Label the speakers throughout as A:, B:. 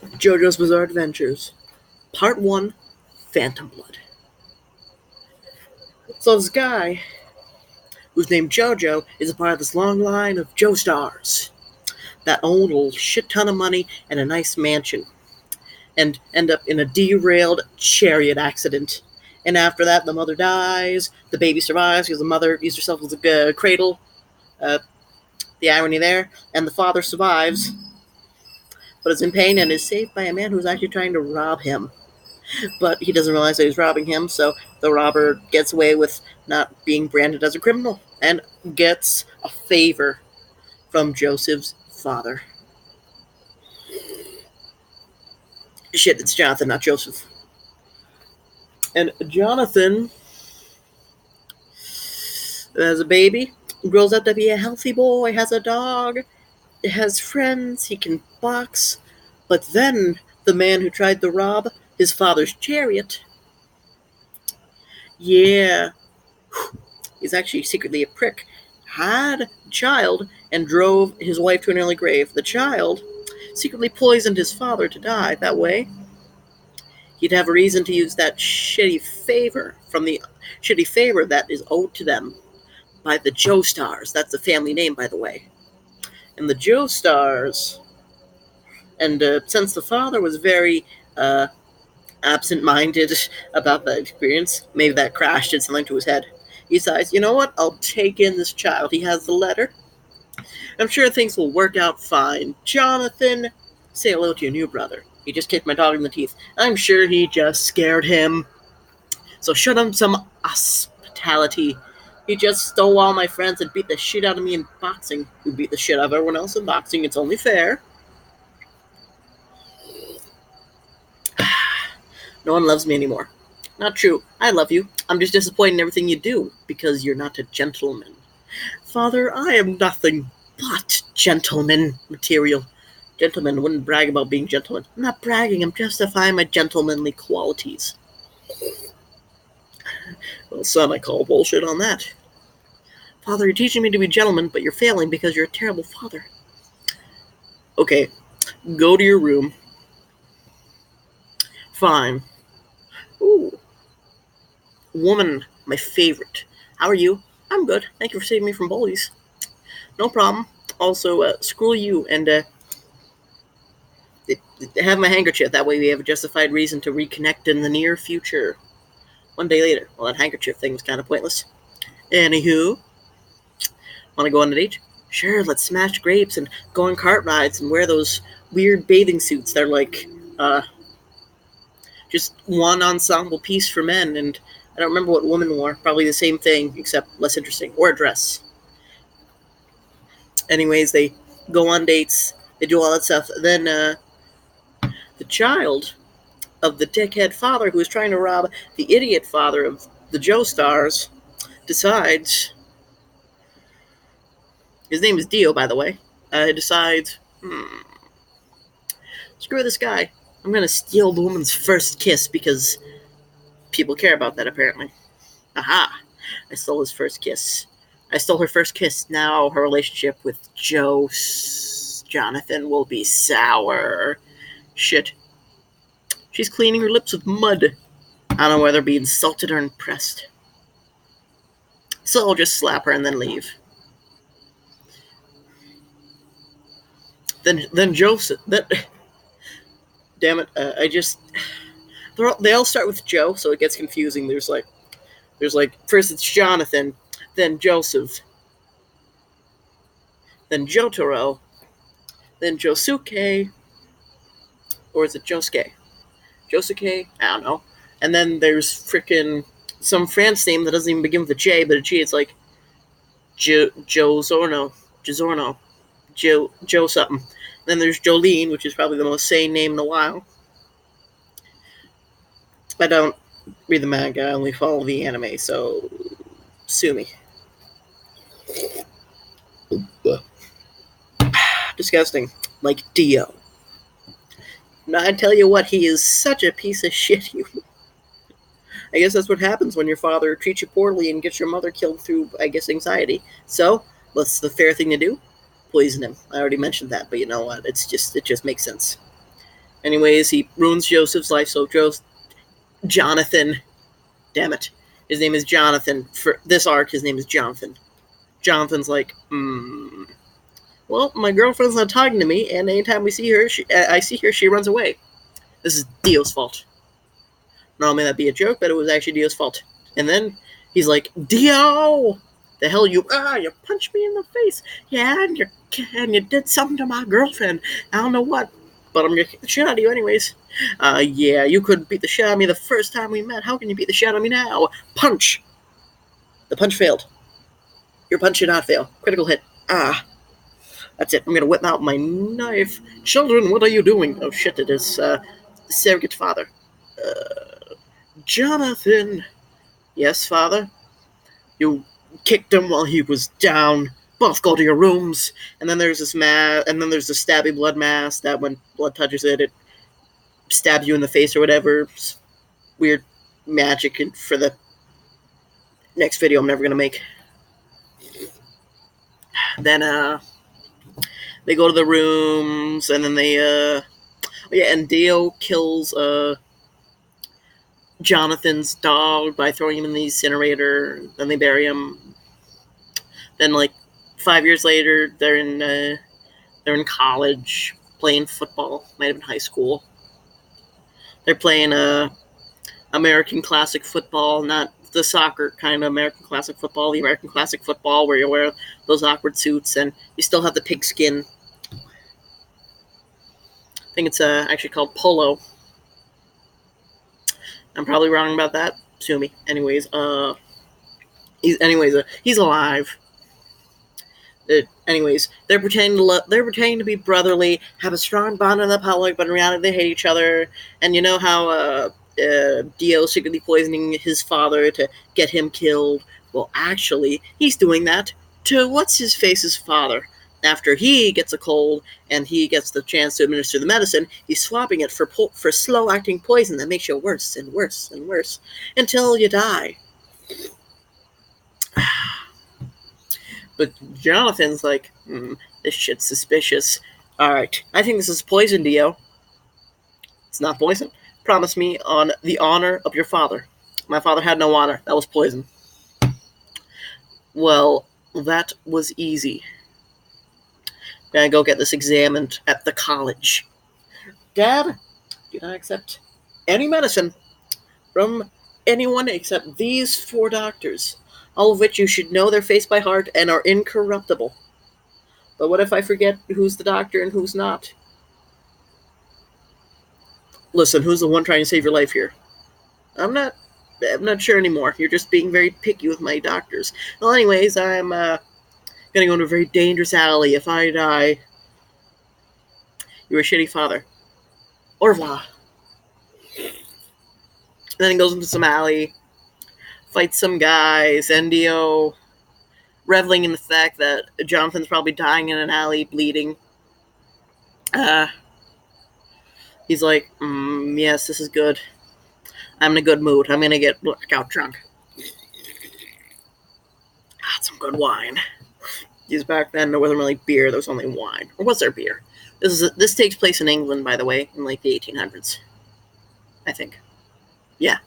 A: JoJo's Bizarre Adventures, Part 1, Phantom Blood. So this guy, who's named JoJo, is a part of this long line of Joestars that own a shit ton of money and a nice mansion, and end up in a derailed chariot accident. And after that, the mother dies, the baby survives because the mother used herself as a cradle. Uh, the irony there. And the father survives, but is in pain and is saved by a man who's actually trying to rob him. But he doesn't realize that he's robbing him, so the robber gets away with not being branded as a criminal and gets a favor from Joseph's father. Shit, it's Jonathan, not Joseph. And Jonathan has a baby, grows up to be a healthy boy, has a dog, has friends, he can box. But then the man who tried to rob his father's chariot, yeah, he's actually secretly a prick, had a child and drove his wife to an early grave. The child secretly poisoned his father to die. That way, he'd have a reason to use that shitty favor that is owed to them by the Joestars. That's the family name, by the way. And the Joestars, and since the father was very absent-minded about that experience, maybe that crash did something to his head. He decides, you know what? I'll take in this child. He has the letter. I'm sure things will work out fine. Jonathan, say hello to your new brother. He just kicked my dog in the teeth. I'm sure he just scared him. So show him some hospitality. He just stole all my friends and beat the shit out of me in boxing. Who beat the shit out of everyone else in boxing. It's only fair. No one loves me anymore. Not true. I love you. I'm just disappointed in everything you do, because you're not a gentleman. Father, I am nothing but gentleman material. Gentlemen wouldn't brag about being gentlemen. I'm not bragging, I'm justifying my gentlemanly qualities. Well, son, I call bullshit on that. Father, you're teaching me to be a gentleman, but you're failing because you're a terrible father. Okay, go to your room. Fine. Ooh. Woman, my favorite. How are you? I'm good. Thank you for saving me from bullies. No problem. Also, screw you and have my handkerchief. That way we have a justified reason to reconnect in the near future. One day later. Well, that handkerchief thing was kind of pointless. Anywho, want to go on a date? Sure, let's smash grapes and go on cart rides and wear those weird bathing suits. They're like, just one ensemble piece for men, and I don't remember what women wore. Probably the same thing, except less interesting. Or a dress. Anyways, they go on dates. They do all that stuff. Then, the child of the dickhead father who is trying to rob the idiot father of the Joestars decides, his name is Dio, by the way, decides, screw this guy. I'm going to steal the woman's first kiss because people care about that, apparently. Aha! I stole his first kiss. I stole her first kiss. Now her relationship with Jonathan will be sour. Shit. She's cleaning her lips with mud. I don't know whether to be insulted or impressed. So I'll just slap her and then leave. Then Joseph. Damn it! They all start with Joe, so it gets confusing. There's like first it's Jonathan, then Joseph, then Jotaro, then Josuke, or is it Josuke? Josuke? I don't know. And then there's frickin' some France name that doesn't even begin with a J, but a G. It's like Joe something. Then there's Jolene, which is probably the most sane name in a while. I don't read the manga, I only follow the anime, so sue me. Disgusting. Like Dio. Now, I tell you what, he is such a piece of shit. I guess that's what happens when your father treats you poorly and gets your mother killed through, I guess, anxiety. So, what's the fair thing to do? Poison him. I already mentioned that, but you know what? It just makes sense. Anyways, he ruins Joseph's life, so Jonathan, damn it, his name is Jonathan. For this arc, his name is Jonathan. Jonathan's like, well, my girlfriend's not talking to me, and anytime I see her, she runs away. This is Dio's fault. Normally that'd be a joke, but it was actually Dio's fault. And then he's like, Dio! The hell you punched me in the face. Yeah, and you did something to my girlfriend. I don't know what, but I'm gonna kick the shit out of you anyways. Yeah, you couldn't beat the shit out of me the first time we met. How can you beat the shit out of me now? Punch! The punch failed. Your punch should not fail. Critical hit. That's it. I'm gonna whip out my knife. Children, what are you doing? Oh shit, it is, surrogate father. Jonathan. Yes, father? You kicked him while he was down. Both go to your rooms. And then there's this there's the stabby blood mask that when blood touches it, it stabs you in the face or whatever. It's weird magic for the next video I'm never gonna make. Then they go to the rooms, and then and Dio kills Jonathan's dog by throwing him in the incinerator. Then they bury him. Then, like 5 years later, they're in college playing football. Might have been high school. They're playing American classic football, not the soccer kind of American classic football. The American classic football where you wear those awkward suits and you still have the pig skin. I think it's actually called polo. I'm probably wrong about that. Sue me. Anyways, he's alive. They're pretending to be brotherly, have a strong bond in the public, but in reality they hate each other. And you know how Dio secretly poisoning his father to get him killed? Well, actually, he's doing that to what's-his-face's father. After he gets a cold and he gets the chance to administer the medicine, he's swapping it for slow-acting poison that makes you worse and worse and worse until you die. But Jonathan's like, this shit's suspicious. Alright, I think this is poison, Dio. It's not poison. Promise me on the honor of your father. My father had no honor. That was poison. Well, that was easy. Gotta go get this examined at the college. Dad, do not accept any medicine from anyone except these 4 doctors, all of which you should know their face by heart and are incorruptible. But what if I forget who's the doctor and who's not? Listen, who's the one trying to save your life here? I'm not sure anymore. You're just being very picky with my doctors. Well, anyways, I'm gonna go into a very dangerous alley. If I die, you're a shitty father. Au revoir. And then he goes into some alley, fights some guys, and Dio, reveling in the fact that Jonathan's probably dying in an alley, bleeding. He's like, yes, this is good. I'm in a good mood. I'm gonna get blackout drunk. Some good wine. Because back then there wasn't really beer, there was only wine. Or was there beer? This takes place in England, by the way, in like the 1800s. I think. Yeah.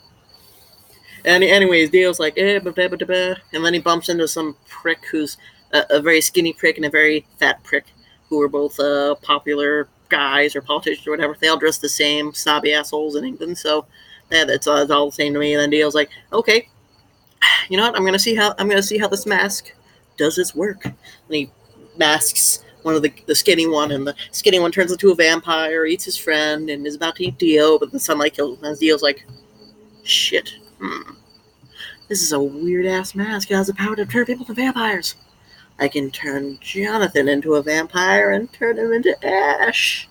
A: And anyways, Dio's like, and then he bumps into some prick who's a very skinny prick and a very fat prick, who are both popular guys or politicians or whatever. They all dress the same, snobby assholes in England, so it's all the same to me. And then Dio's like, okay, you know what? I'm gonna see how this mask does its work. And he masks one of the skinny one, and the skinny one turns into a vampire, eats his friend, and is about to eat Dio, but the sunlight kills him. And Dio's like, shit. This is a weird-ass mask. It has the power to turn people into vampires. I can turn Jonathan into a vampire and turn him into Ash.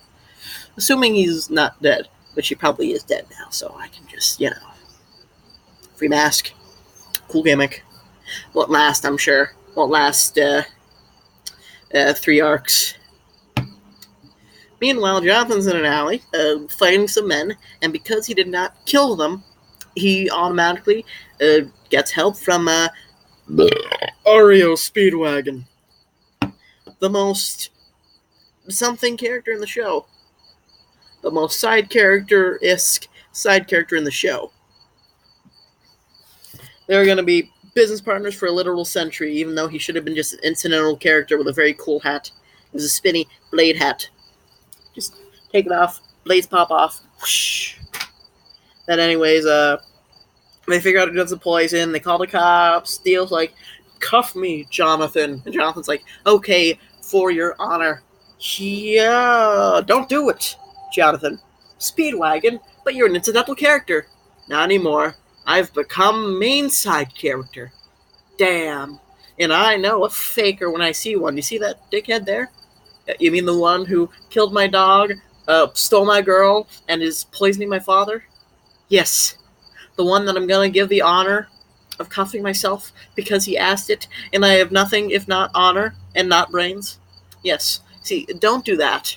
A: Assuming he's not dead, which he probably is dead now, so I can just, free mask. Cool gimmick. Won't last, I'm sure. Won't last 3 arcs. Meanwhile, Jonathan's in an alley, fighting some men, and because he did not kill them, he automatically gets help from Ario Speedwagon, the most something character in the show. But most side character-esque side character in the show. They were going to be business partners for a literal century, even though he should have been just an incidental character with a very cool hat. It was a spinny blade hat. Just take it off, blades pop off. Whoosh. Then anyways, they figure out it does the poison, they call the cops, Deal's like, cuff me, Jonathan. And Jonathan's like, okay, for your honor. Yeah, don't do it, Jonathan. Speedwagon, but you're an incidental character. Not anymore. I've become main side character. Damn. And I know a faker when I see one. You see that dickhead there? You mean the one who killed my dog, stole my girl, and is poisoning my father? Yes. The one that I'm going to give the honor of cuffing myself because he asked it, and I have nothing if not honor and not brains? Yes. See, don't do that.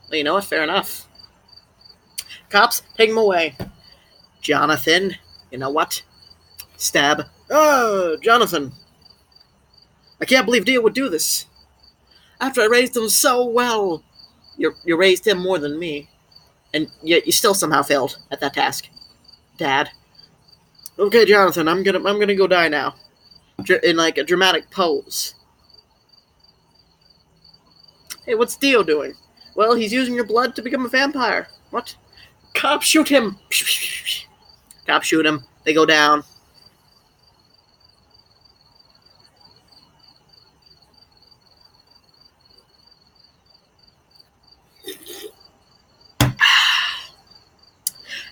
A: Well, you know what? Fair enough. Cops, take him away. Jonathan, you know what? Stab. Oh, Jonathan. I can't believe Dio would do this. After I raised him so well. You raised him more than me. And yet you still somehow failed at that task. Dad. Okay, Jonathan, I'm gonna go die now. In like a dramatic pose. Hey, what's Dio doing? Well, he's using your blood to become a vampire. What? Cops, shoot him! Cops shoot him. They go down.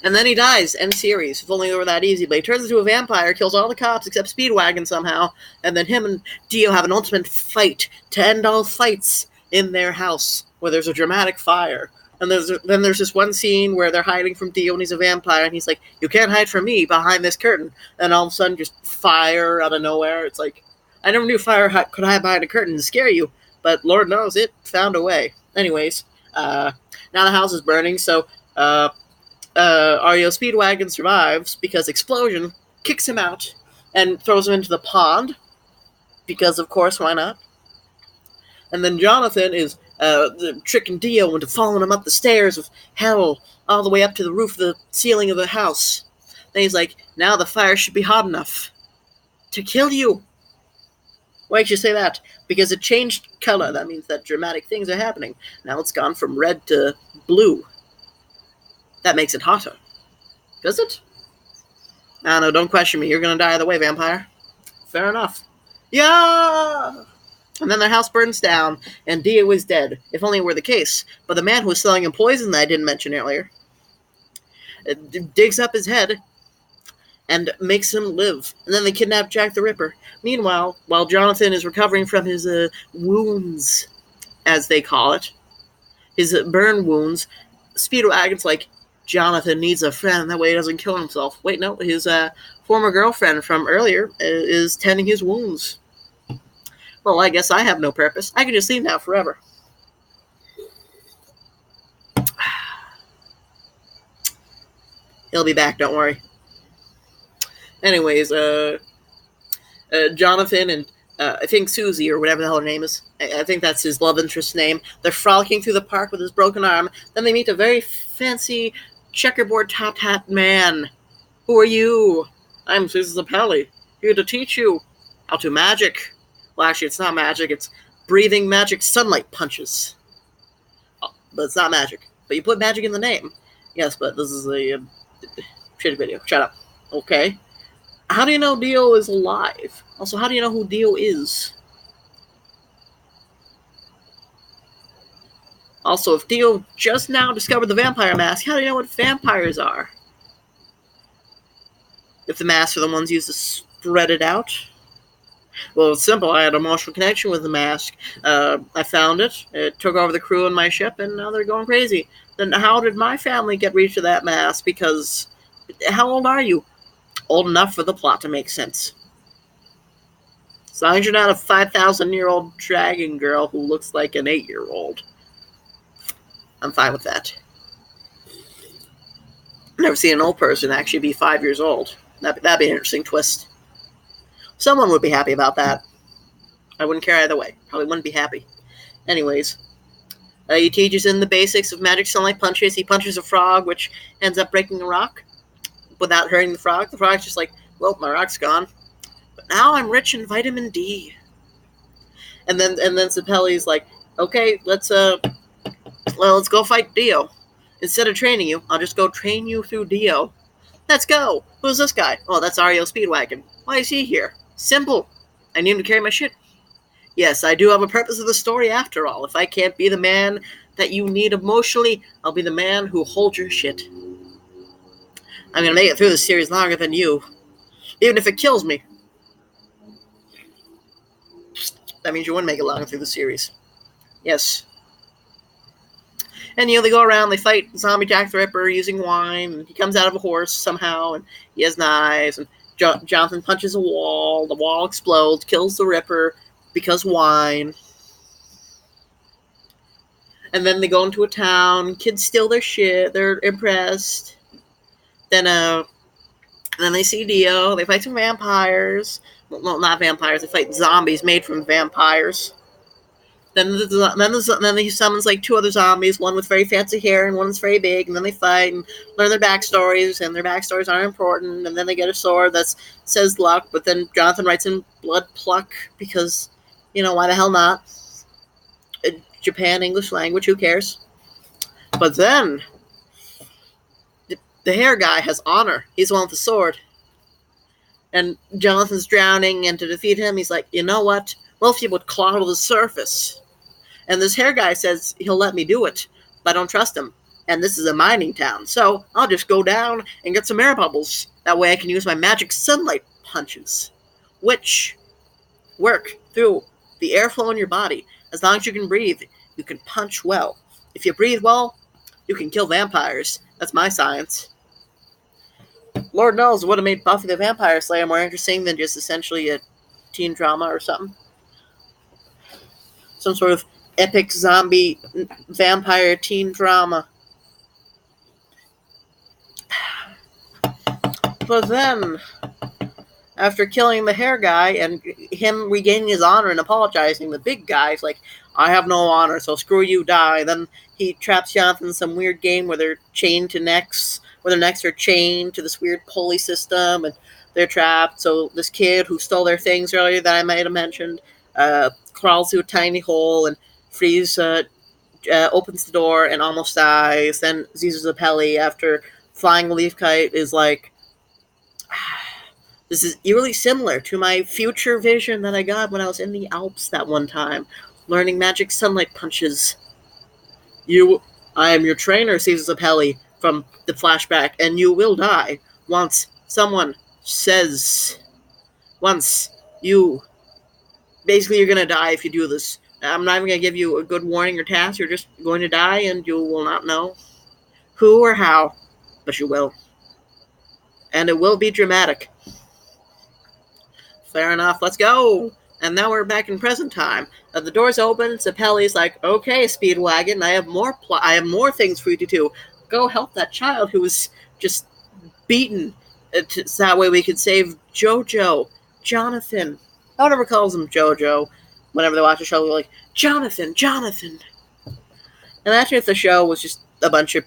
A: And then he dies. End series. If only they were that easy. But he turns into a vampire, kills all the cops except Speedwagon somehow, and then him and Dio have an ultimate fight to end all fights in their house, where there's a dramatic fire. And then there's this one scene where they're hiding from Dio and he's a vampire, and he's like, you can't hide from me behind this curtain. And all of a sudden, just fire out of nowhere. It's like, I never knew fire could hide behind a curtain and scare you, but Lord knows it found a way. Anyways, now the house is burning, so REO Speedwagon survives because Explosion kicks him out and throws him into the pond, because of course, why not? And then Jonathan is tricking Dio into following him up the stairs of hell all the way up to the roof of the ceiling of the house. Then he's like, now the fire should be hot enough to kill you. Why did you say that? Because it changed color. That means that dramatic things are happening. Now it's gone from red to blue. That makes it hotter. Does it? I don't know, don't question me. You're going to die either way, vampire. Fair enough. Yeah! And then their house burns down, and Dio is dead. If only it were the case. But the man who was selling him poison that I didn't mention earlier digs up his head and makes him live. And then they kidnap Jack the Ripper. Meanwhile, while Jonathan is recovering from his wounds, as they call it, his burn wounds, Speedwagon's like, Jonathan needs a friend, that way he doesn't kill himself. Wait, no, his former girlfriend from earlier is tending his wounds. Well, I guess I have no purpose. I can just leave now forever. He'll be back, don't worry. Anyways, Jonathan and I think Susie, or whatever the hell her name is, I think that's his love interest's name, they're frolicking through the park with his broken arm. Then they meet a very fancy checkerboard top hat man. Who are you? I'm Susan Zapelli, here to teach you how to magic. Well, actually, it's not magic. It's breathing magic sunlight punches. Oh, but it's not magic. But you put magic in the name. Yes, but this is a shitty video. Shut up. Okay. How do you know Dio is alive? Also, how do you know who Dio is? Also, if Dio just now discovered the vampire mask, how do you know what vampires are? If the masks are the ones used to spread it out? Well, it's simple. I had an emotional connection with the mask. I found it. It took over the crew on my ship, and now they're going crazy. Then how did my family get reach of that mask? Because, how old are you? Old enough for the plot to make sense. As long as you're not a 5,000-year-old dragon girl who looks like an 8-year-old. I'm fine with that. I've never seen an old person actually be 5 years old. That'd be an interesting twist. Someone would be happy about that. I wouldn't care either way. Probably wouldn't be happy. Anyways, He teaches him the basics of magic sunlight punches. He punches a frog, which ends up breaking a rock without hurting the frog. The frog's just like, well, my rock's gone. But now I'm rich in vitamin D. And then Sapelli's like, okay, let's go fight Dio. Instead of training you, I'll just go train you through Dio. Let's go. Who's this guy? Oh, that's Ario Speedwagon. Why is he here? Simple. I need him to carry my shit. Yes, I do have a purpose of the story after all. If I can't be the man that you need emotionally, I'll be the man who holds your shit. I'm going to make it through this series longer than you. Even if it kills me. That means you wouldn't make it longer through the series. Yes. And, they go around, they fight Zombie Jack the Ripper using wine. And he comes out of a horse somehow, and he has knives. And Jonathan punches a wall. The wall explodes, kills the Ripper because wine. And then they go into a town. Kids steal their shit. They're impressed. Then they see Dio. They fight some vampires. Well, not vampires. They fight zombies made from vampires. Then he summons like two other zombies, one with very fancy hair and one that's very big, and then they fight and learn their backstories, and their backstories aren't important, and then they get a sword that says luck, but then Jonathan writes in blood pluck, because, why the hell not? Japan, English language, who cares? But then, the hair guy has honor. He's the one with the sword. And Jonathan's drowning, and to defeat him, he's like, you know what? Well, if you would claw to the surface. And this hair guy says he'll let me do it, but I don't trust him. And this is a mining town, so I'll just go down and get some air bubbles. That way I can use my magic sunlight punches, which work through the airflow in your body. As long as you can breathe, you can punch well. If you breathe well, you can kill vampires. That's my science. Lord knows it would have made Buffy the Vampire Slayer more interesting than just essentially a teen drama or something. Some sort of epic zombie vampire teen drama. But then, after killing the hair guy and him regaining his honor and apologizing, the big guy's like, I have no honor, so screw you, die. Then he traps Jonathan in some weird game where they're chained to necks, where their necks are chained to this weird pulley system, and they're trapped. So this kid who stole their things earlier that I might have mentioned crawls through a tiny hole, and Freeze opens the door and almost dies. Then Zizu Zapelli, after flying a leaf kite, is like, this is eerily similar to my future vision that I got when I was in the Alps that one time, learning magic sunlight punches. I am your trainer, Zizu Zapelli, from the flashback, and you will die once someone says, basically you're going to die if you do this. I'm not even going to give you a good warning or task. You're just going to die, and you will not know who or how, but you will. And it will be dramatic. Fair enough, let's go. And now we're back in present time. The door's open. Zapelli's like, okay, Speedwagon, I have more things for you to do. Go help that child who was just beaten. So that way we can save Jojo. Jonathan. No one ever calls him Jojo. Whenever they watch the show, they're like, Jonathan. And actually, if the show was just a bunch of,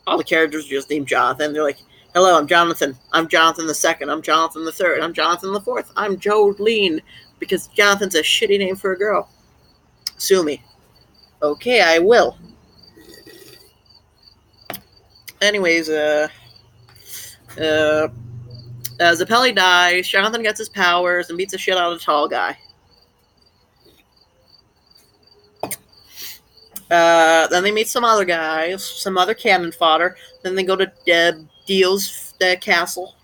A: all the characters just named Jonathan, they're like, hello, I'm Jonathan. I'm Jonathan the Second. I'm Jonathan the Third. I'm Jonathan the Fourth. I'm Jolene. Because Jonathan's a shitty name for a girl. Sue me. Okay, I will. Anyways, Zapelli dies. Jonathan gets his powers and beats the shit out of the tall guy. Then they meet some other guys, some other cannon fodder. Then they go to Dio's castle.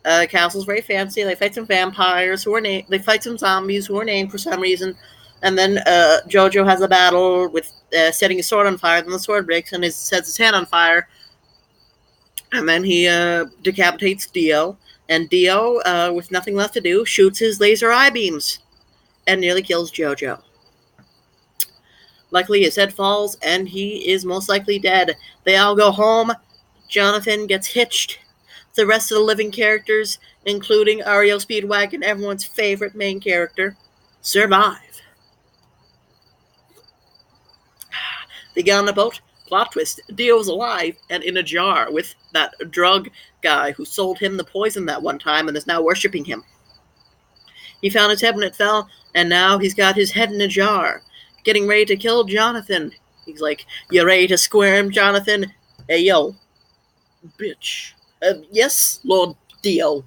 A: The castle's very fancy. They fight some vampires who are named. They fight some zombies who are named for some reason. And then Jojo has a battle with setting his sword on fire. Then the sword breaks and sets his hand on fire. And then he decapitates Dio. And Dio, with nothing left to do, shoots his laser eye beams and nearly kills Jojo. Luckily, his head falls, and he is most likely dead. They all go home. Jonathan gets hitched. The rest of the living characters, including Ario Speedwagon, everyone's favorite main character, survive. They get on a boat. Plot twist. Dio's alive and in a jar with that drug guy who sold him the poison that one time and is now worshipping him. He found his head when it fell, and now he's got his head in a jar, getting ready to kill Jonathan. He's like, "You ready to squirm, Jonathan? Hey, yo. Bitch. Yes, Lord Dio.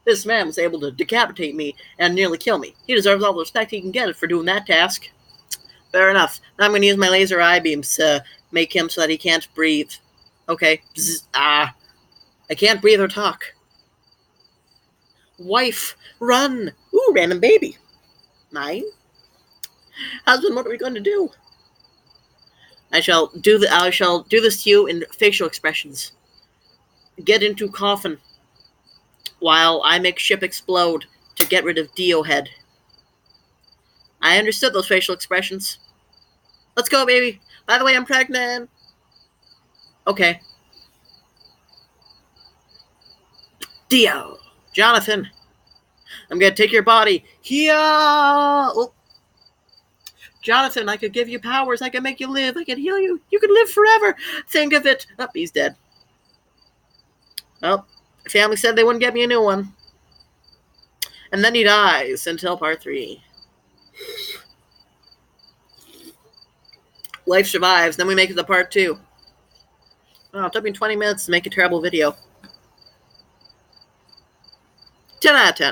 A: This man was able to decapitate me and nearly kill me. He deserves all the respect he can get for doing that task. Fair enough. Now I'm going to use my laser eye beams to make him so that he can't breathe. Okay. I can't breathe or talk. Wife, run. Ooh, random baby. Mine? Husband, what are we going to do? I shall do this to you in facial expressions. Get into coffin while I make ship explode to get rid of Dio head. I understood those facial expressions. Let's go, baby. By the way, I'm pregnant. Okay. Dio. Jonathan. I'm going to take your body. Here. Oh. Jonathan, I could give you powers. I could make you live. I could heal you. You could live forever. Think of it. Oh, he's dead. Well, the family said they wouldn't get me a new one. And then he dies until part 3. Life survives. Then we make it to part 2. Oh, it took me 20 minutes to make a terrible video. 10 out of 10.